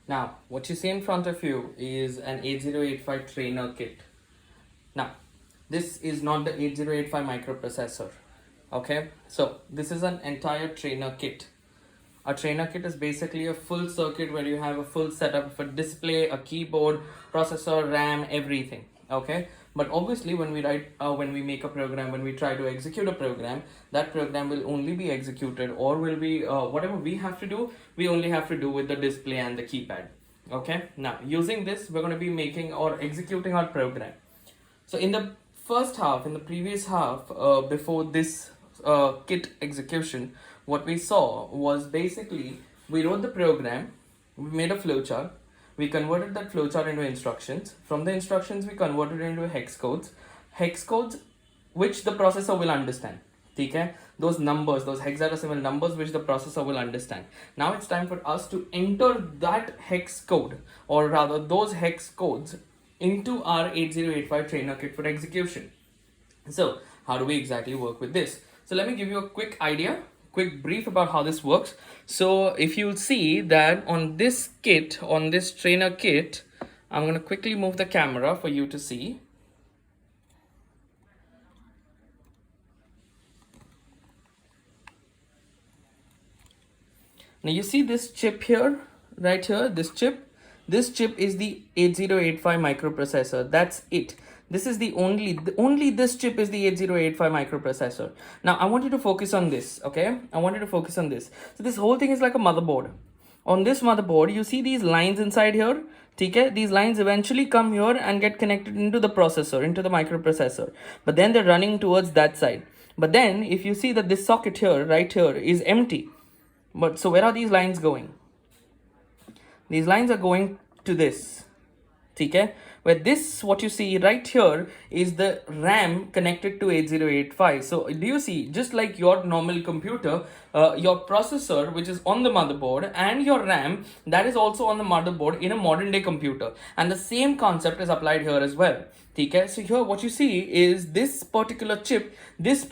Now, what you see in front of you is an 8085 trainer kit. Now, this is not the 8085 microprocessor. Okay, so this is an entire trainer kit. A trainer kit is basically a full circuit where you have a full setup of a display, a keyboard, processor, RAM, everything. Okay, but obviously when we make a program, when we try to execute a program, that program will only be executed, or will be whatever we have to do, we only have to do with the display and the keypad. Okay, now using this, we're going to be making or executing our program. So in the first half, in the previous half, before this kit execution, what we saw was basically we wrote the program, we made a flowchart, we converted that flowchart into instructions. From the instructions, we converted it into hex codes which the processor will understand. Okay, those numbers, those hexadecimal numbers which the processor will understand. Now it's time for us to enter that hex code, or rather those hex codes, into our 8085 trainer kit for execution. So how do we exactly work with this? So let me give you a quick idea, quick brief about how this works. So if you'll see that on this kit, on this trainer kit, I'm going to quickly move the camera for you to see. Now you see this chip here, right here, this chip is the 8085 microprocessor. That's it. This is the only this chip is the 8085 microprocessor. Now I want you to focus on this, okay? I want you to focus on this. So this whole thing is like a motherboard. On this motherboard, you see these lines inside here. Okay, these lines eventually come here and get connected into the processor, into the microprocessor. But then they're running towards that side. But then if you see that this socket here, right here, is empty. But so where are these lines going? These lines are going to this. Okay, where this, what you see right here, is the RAM connected to 8085. So do you see, just like your normal computer, your processor, which is on the motherboard, and your RAM, that is also on the motherboard in a modern day computer, and the same concept is applied here as well. Okay, so here what you see is this particular chip is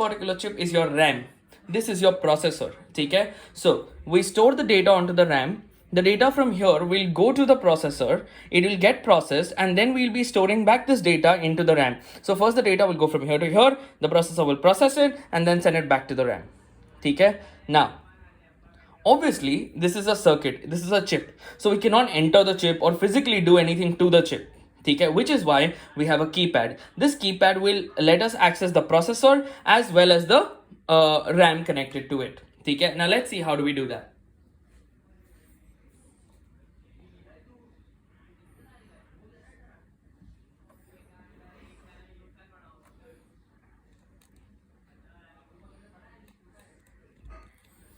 your RAM. This is your processor. Okay, so we store the data onto the RAM. The data from here will go to the processor, it will get processed, and then we'll be storing back this data into the RAM. So first the data will go from here to here, the processor will process it and then send it back to the RAM. Okay, now obviously this is a circuit, this is a chip, so we cannot enter the chip or physically do anything to the chip. Okay, which is why we have a keypad. This keypad will let us access the processor as well as the RAM connected to it. Okay, now let's see how do we do that.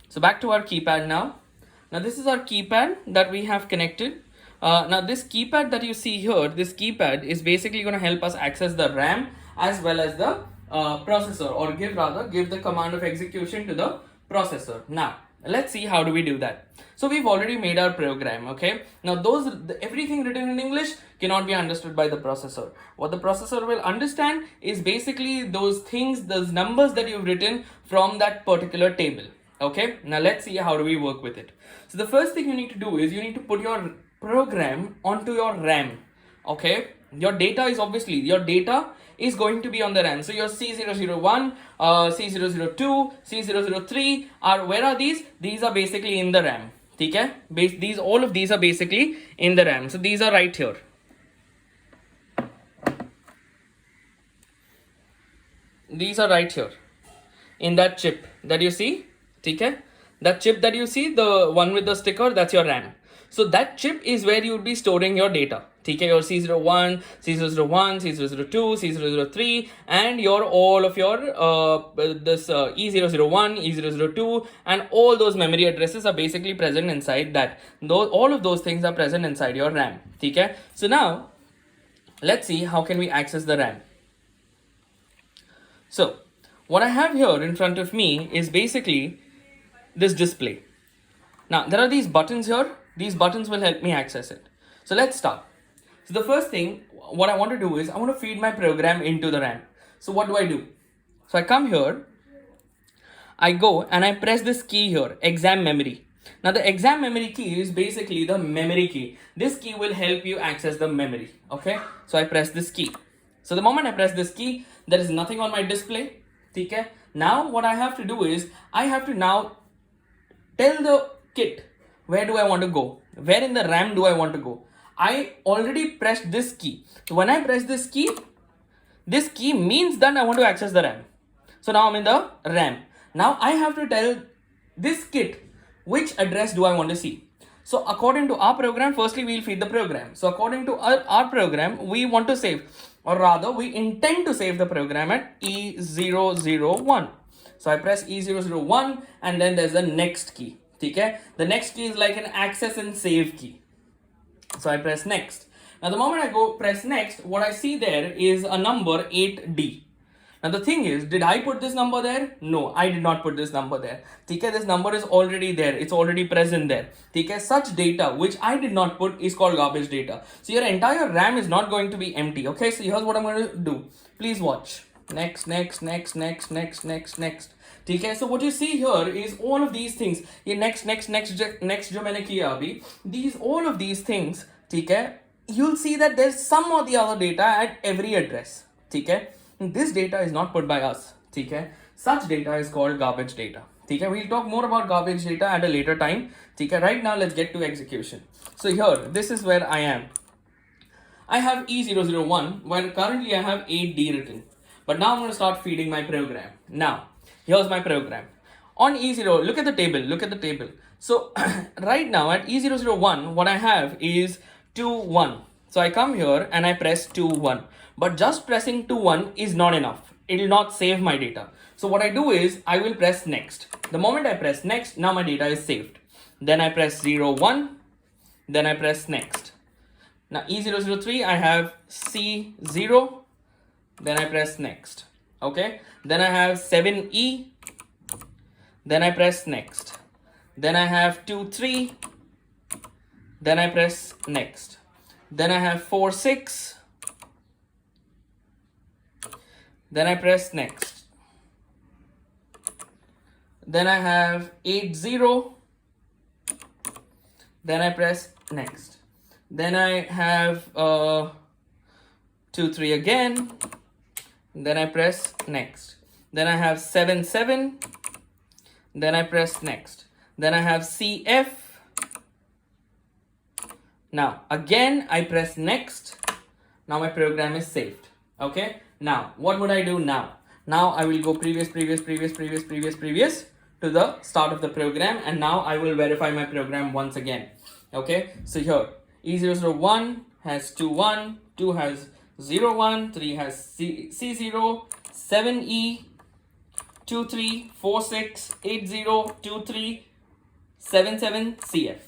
So back to our keypad now. Now this is our keypad that we have connected. Now this keypad that you see here, this keypad is basically going to help us access the RAM as well as the processor, or give the command of execution to the processor. Now let's see how do we do that. So we've already made our program. Okay, now everything written in English cannot be understood by the processor. What the processor will understand is basically those things, those numbers that you've written from that particular table. Okay, now let's see how do we work with it. So the first thing you need to do is you need to put your program onto your RAM. Okay, your data is going to be on the RAM. So your C001, C002, C003 are, where are these? These are basically in the RAM. Okay, all of these are basically in the RAM. So these are right here. These are right here in that chip that you see. Okay, that chip that you see, the one with the sticker, that's your RAM. So that chip is where you would be storing your data. Okay, your C01, C001, C002, C003, and all of your E001, E002, and all those memory addresses are basically present inside that. All of those things are present inside your RAM. Okay, so now let's see how can we access the RAM. So what I have here in front of me is basically this display. Now there are these buttons here. These buttons will help me access it. So let's start. So the first thing, what I want to do is I want to feed my program into the RAM. So what do? So I come here, I go and I press this key here, exam memory. Now the exam memory key is basically the memory key. This key will help you access the memory. Okay, so I press this key. So the moment I press this key, there is nothing on my display. Okay, now what I have to do is I have to now tell the kit where do I want to go, where in the RAM do I want to go. I already pressed this key. So when I press this key means that I want to access the RAM. So now I'm in the RAM. Now I have to tell this kit which address do I want to see. So according to our program, firstly we'll feed the program. So according to our program, we want to save, or rather we intend to save the program at E001. So I press E001 and then there's the next key. Okay? The next key is like an access and save key. So I press next. Now the moment I go press next, what I see there is a number 8D. Now the thing is, did I put this number there? No, I did not put this number there. Okay, this number is already there. It's already present there. Okay, such data which I did not put is called garbage data. So your entire RAM is not going to be empty. Okay, so here's what I'm going to do. Please watch. Next. Okay, so what you see here is all of these things. Next जो मैंने किया अभी, these all of these things, okay, you'll see that there's some or the other data at every address. Okay, this data is not put by us. Okay, such data is called garbage data. Okay, we'll talk more about garbage data at a later time. Okay, right now let's get to execution. So here, this is where I am. I have E001 where currently I have 8D written. But now I'm going to start feeding my program. Now, here's my program. On E0, look at the table. So right now at E001, what I have is 2-1. So I come here and I press 2-1. But just pressing 2-1 is not enough. It will not save my data. So what I do is I will press next. The moment I press next, now my data is saved. Then I press 0-1. Then I press next. Now E003, I have C0. Then I press next. Okay, then I have 7E. Then I press next. Then I have 2-3. Then I press next. Then I have 4-6. Then I press next. Then I have 8-0. Then I press next. Then I have 2-3 again. Then I press next. Then I have 7-7. Then I press next. Then I have CF. Now again I press next. Now my program is saved. Okay. Now what would I do now? Now I will go previous to the start of the program, and now I will verify my program once again. Okay. So here E001 has 2-1, 2 has 0-1, 3 has C0, 7E, 2-3, 4-6, 8-0, 2-3, 7-7, CF.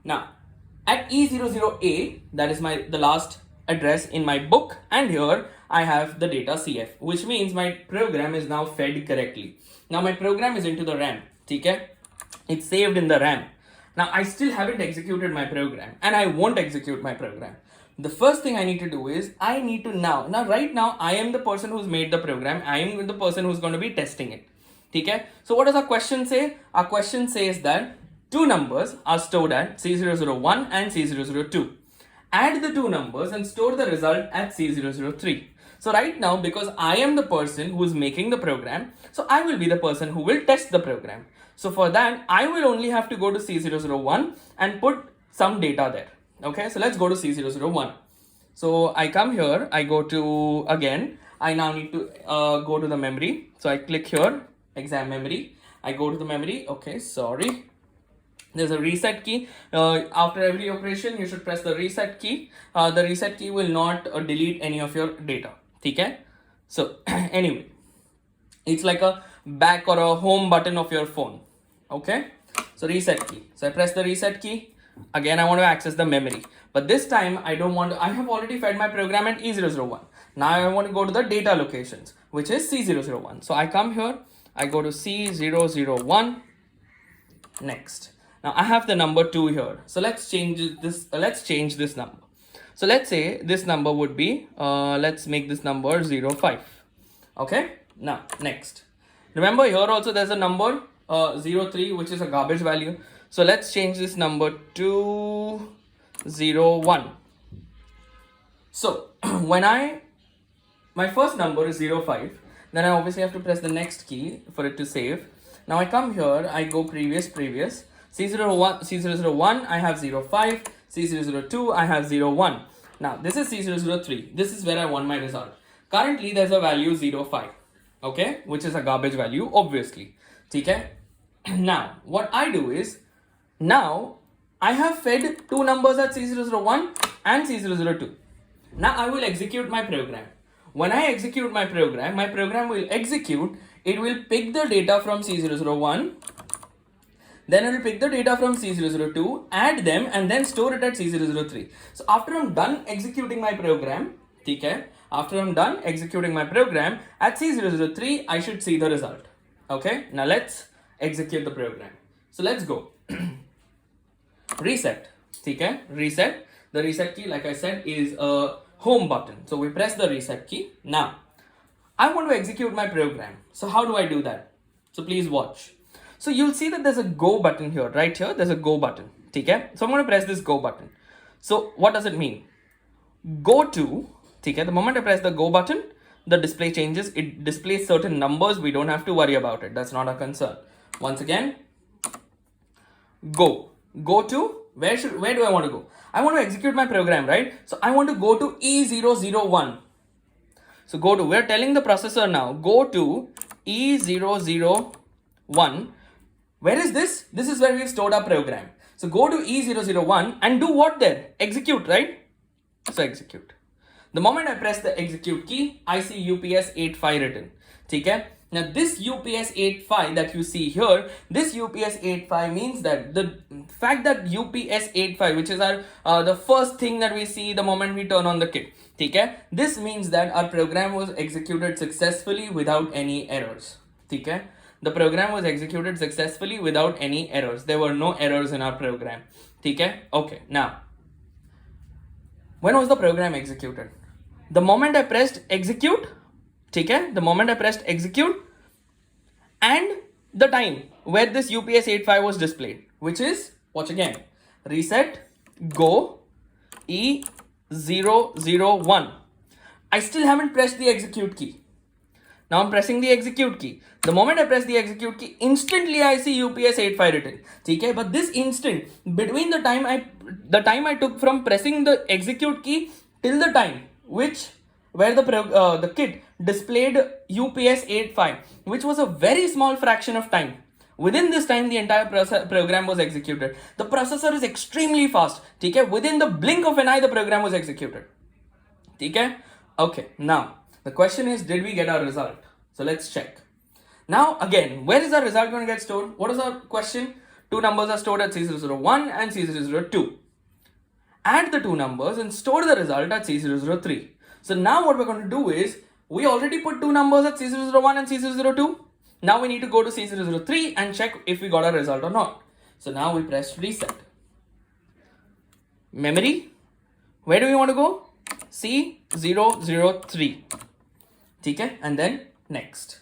Now, at E00A, that is the last address in my book, and here I have the data CF, which means my program is now fed correctly. Now my program is into the RAM, okay? It's saved in the RAM. Now I still haven't executed my program, and I won't execute my program. The first thing I need to do is I need to right now I am the person who's made the program. I am the person who's going to be testing it. Okay? So what does our question say? Our question says that two numbers are stored at C001 and C002. Add the two numbers and store the result at C003. So right now, because I am the person who's making the program, so I will be the person who will test the program. So for that, I will only have to go to C001 and put some data there. Okay, so let's go to C001. So I come here, I go to, again, I now need to go to the memory. So I click here, exam memory. I go to the memory. Okay, sorry. There's a reset key. After every operation, you should press the reset key. The reset key will not delete any of your data. Okay? So anyway, it's like a back or a home button of your phone. Okay? So reset key. So I press the reset key. Again, I want to access the memory, but this time I don't want to. I have already fed my program at E001. Now I want to go to the data locations, which is C001. So I come here, I go to C001. Next. Now I have the number 2 here. So let's change this. Let's change this number. So let's say this number would be, let's make this number 05. Okay. Now next. Remember here also there's a number 03, which is a garbage value. So let's change this number to 01. So my first number is 05, then I obviously have to press the next key for it to save. Now I come here, I go previous, C001, I have 05, C002, I have 01. Now this is C003, this is where I want my result. Currently there's a value 05, okay, which is a garbage value, obviously. Okay? Now what I do is, now I have fed two numbers at C001 and C002. Now I will execute my program. When I execute my program will execute, it will pick the data from C001, then it will pick the data from C002, add them, and then store it at C003. So after I'm done executing my program, okay, after I'm done executing my program, at C003, I should see the result. Okay, now let's execute the program. So let's go. Reset. Okay, reset. The reset key, like I said, is a home button. So we press the reset key. Now, I want to execute my program. So how do I do that? So please watch. So you'll see that there's a go button here, right here. There's a go button. Okay, so I'm going to press this go button. So what does it mean? Go to, okay, the moment I press the go button, the display changes. It displays certain numbers. We don't have to worry about it. That's not a concern. Once again, go to, where do I want to go? I want to execute my program, right? So I want to go to E001. So go to, we're telling the processor now, go to E001. Where is this? This is where we've stored our program. So go to E001 and do what there? Execute, right? So execute. The moment I press the execute key, I see UPS 85 written. Okay? Now this UPS 85 that you see here, this UPS 85 means that the fact that UPS 85, which is our the first thing that we see the moment we turn on the kit, okay? This means that our program was executed successfully without any errors. Okay? The program was executed successfully without any errors. There were no errors in our program. Okay? Okay, now, when was the program executed? The moment I pressed execute, okay? The moment I pressed execute and the time where this UPS 85 was displayed, which is, watch again, reset, go, E001. I still haven't pressed the execute key. Now I'm pressing the execute key. The moment I press the execute key, instantly I see UPS 85 written. Okay, but this instant between the time I took from pressing the execute key till the time where the kit displayed UPS 85, which was a very small fraction of time. Within this time, the entire program was executed. The processor is extremely fast. Okay, within the blink of an eye, the program was executed. Okay, okay. Now the question is, did we get our result? So let's check. Now again, where is our result going to get stored? What is our question? Two numbers are stored at C001 and C002. Add the two numbers and store the result at C003. So now what we're going to do is, we already put two numbers at C001 and C002. Now we need to go to C003 and check if we got a result or not. So now we press reset. Memory, where do we want to go? C003. Okay, and then next.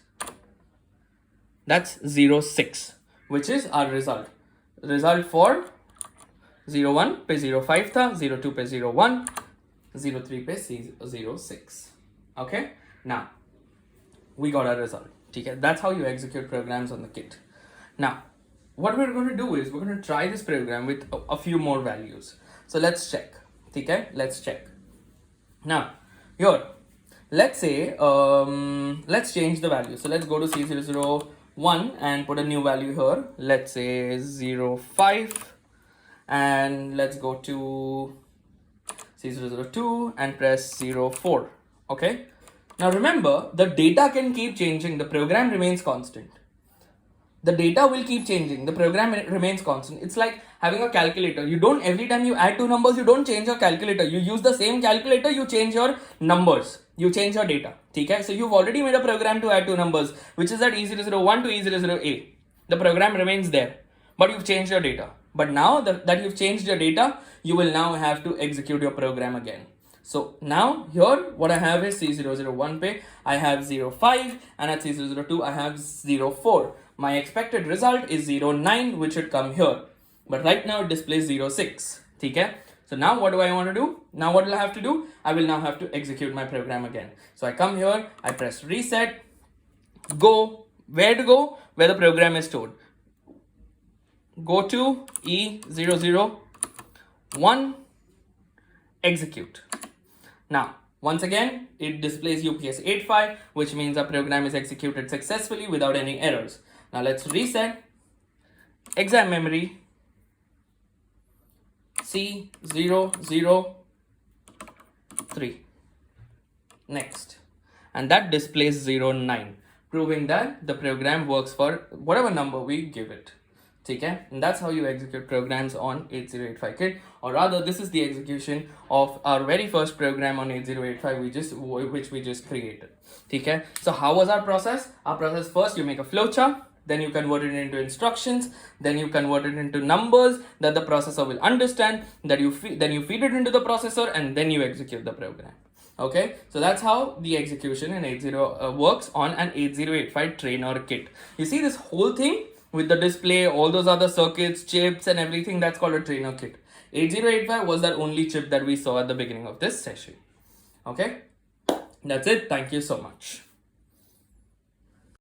That's 06, which is our result. Result for 01 पे 05 था, 02 पे 01, 03 पे 06. Okay, now we got our result. Okay, that's how you execute programs on the kit. Now, what we're going to do is, we're going to try this program with a few more values. So let's check. Okay, let's check. Now, here, let's say, let's change the value. So let's go to C001 and put a new value here. Let's say 05, and let's go to C002 and press 04. Okay. Now remember, the data can keep changing. The program remains constant. The data will keep changing. The program remains constant. It's like having a calculator. You don't, every time you add two numbers, you don't change your calculator. You use the same calculator, you change your numbers. You change your data. Okay? So you've already made a program to add two numbers, which is at E001 to E008. The program remains there, but you've changed your data. But now that you've changed your data, you will now have to execute your program again. So now here what I have is C001 pe I have 05, and at C002 I have 04. My expected result is 09, which should come here. But right now it displays 06. Okay? So now what do I want to do? Now what will I have to do? I will now have to execute my program again. So I come here, I press reset, go. Where to go? Where the program is stored. Go to E001, execute. Now, once again, it displays UPS 85, which means our program is executed successfully without any errors. Now let's reset. Exam memory C003. Next. And that displays 09, proving that the program works for whatever number we give it. Okay? And that's how you execute programs on 8085 kit, or rather this is the execution of our very first program on 8085 which we just created. Okay? So how was our process? Our process, first you make a flowchart, then you convert it into instructions, then you convert it into numbers that the processor will understand, then you feed it into the processor, and then you execute the program. Okay, so that's how the execution in 80 works on an 8085 trainer kit. You see this whole thing with the display, all those other circuits, chips and everything, that's called a trainer kit. 8085 was that only chip that we saw at the beginning of this session. Okay, that's it. Thank you so much.